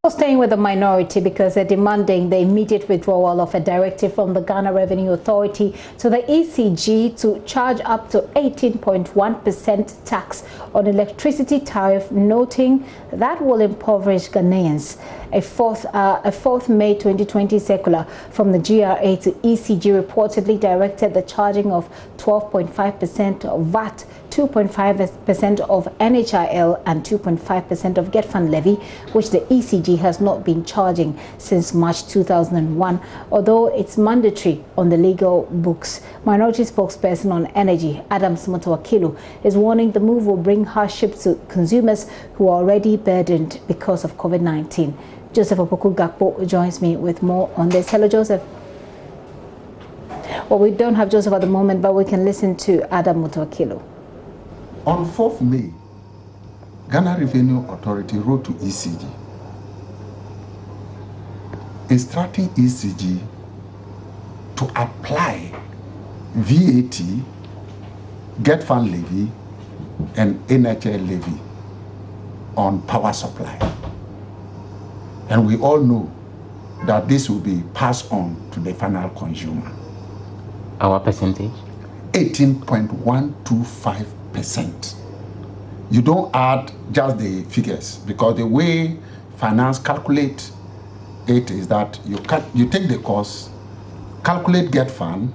Well, staying with the minority because they're demanding the immediate withdrawal of a directive from the Ghana Revenue Authority to the ECG to charge up to 18.1% tax on electricity tariff, noting that will impoverish Ghanaians. A fourth May 2020 circular from the GRA to ECG reportedly directed the charging of 12.5% of VAT, 2.5% of NHIL and 2.5% of Get Fund levy, which the ECG has not been charging since March 2001, although it's mandatory on the legal books. Minority spokesperson on energy, Adams Motowakilu, is warning the move will bring hardship to consumers who are already burdened because of COVID-19. Joseph Opoku Gakpo joins me with more on this. Hello, Joseph. Well, we don't have Joseph at the moment, but we can listen to Adam Motowakilu. On 4th May, Ghana Revenue Authority wrote to ECG, instructing ECG to apply VAT, Get Fund levy, and NHI levy on power supply. And we all know that this will be passed on to the final consumer. Our percentage? 18.125%. You don't add just the figures, because the way finance calculate it is that you take the cost, calculate Get Fund,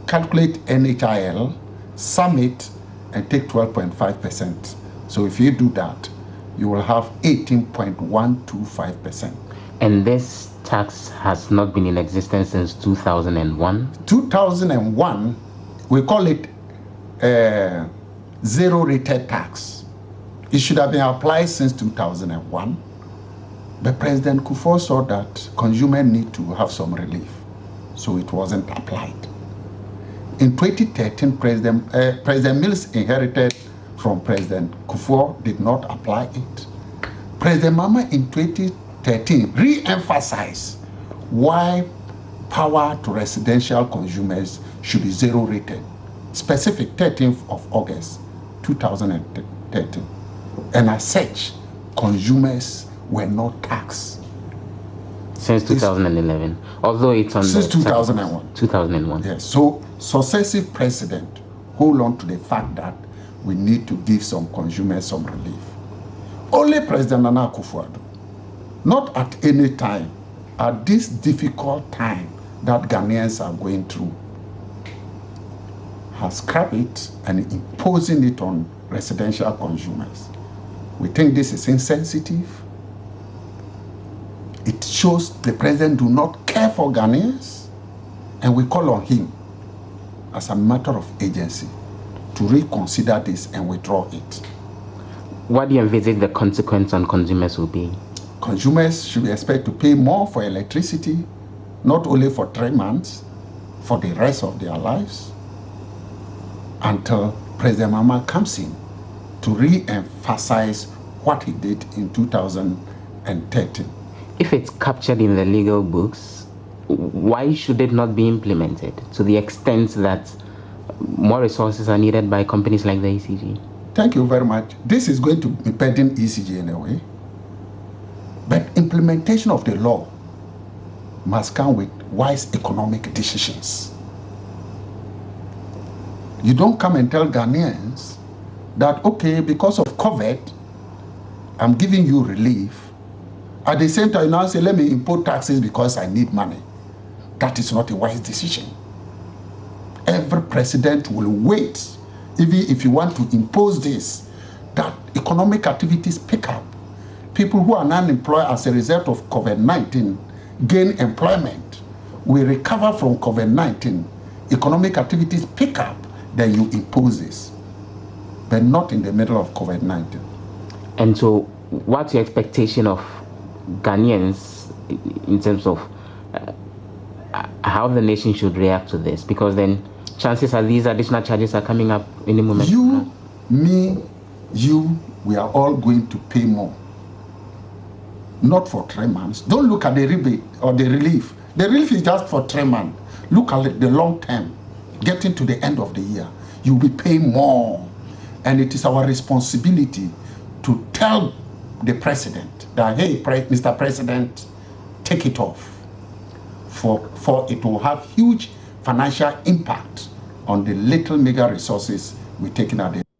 calculate NHIL, sum it, and take 12.5%. So if you do that, you will have 18.125%. And this tax has not been in existence since 2001? 2001, we call it zero-rated tax. It should have been applied since 2001. But President Kufuor saw that consumers need to have some relief, so it wasn't applied. In 2013, President Mills inherited from President Kufuor, did not apply it. President Mama in 2013 re-emphasized why power to residential consumers should be zero rated. Specific 13th of August 2013. And as such, consumers were not taxed. Since 2011, although it's on since 2001. 2001. Yes. So successive president hold on to the fact that we need to give some consumers some relief. Only President Nana Akufo-Addo, not at any time, at this difficult time that Ghanaians are going through, has scrapped it and imposing it on residential consumers. We think this is insensitive. It shows the president do not care for Ghanaians, and we call on him as a matter of agency to reconsider this and withdraw it. What do you envisage the consequence on consumers will be? Consumers should be expected to pay more for electricity, not only for 3 months, for the rest of their lives, until President Mama comes in to re-emphasize what he did in 2013. If it's captured in the legal books, why should it not be implemented to the extent that more resources are needed by companies like the ECG? Thank you very much. This is going to be pending ECG in a way. But implementation of the law must come with wise economic decisions. You don't come and tell Ghanaians that, okay, because of COVID, I'm giving you relief. At the same time, you now say, let me impose taxes because I need money. That is not a wise decision. Every president will wait, even if you want to impose this, that economic activities pick up. People who are unemployed as a result of COVID-19 gain employment. We recover from COVID-19. Economic activities pick up, then you impose this. But not in the middle of COVID-19. And so, what's your expectation of Ghanaians in terms of how the nation should react to this? Because then chances are these additional charges are coming up any moment. You, me, you, we are all going to pay more. Not for 3 months. Don't look at the rebate or the relief. The relief is just for 3 months. Look at the long term. Getting to the end of the year, you'll be paying more. And it is our responsibility to tell the president that, hey, Mr. President, take it off, for it will have huge financial impact on the little meager resources we're taking at the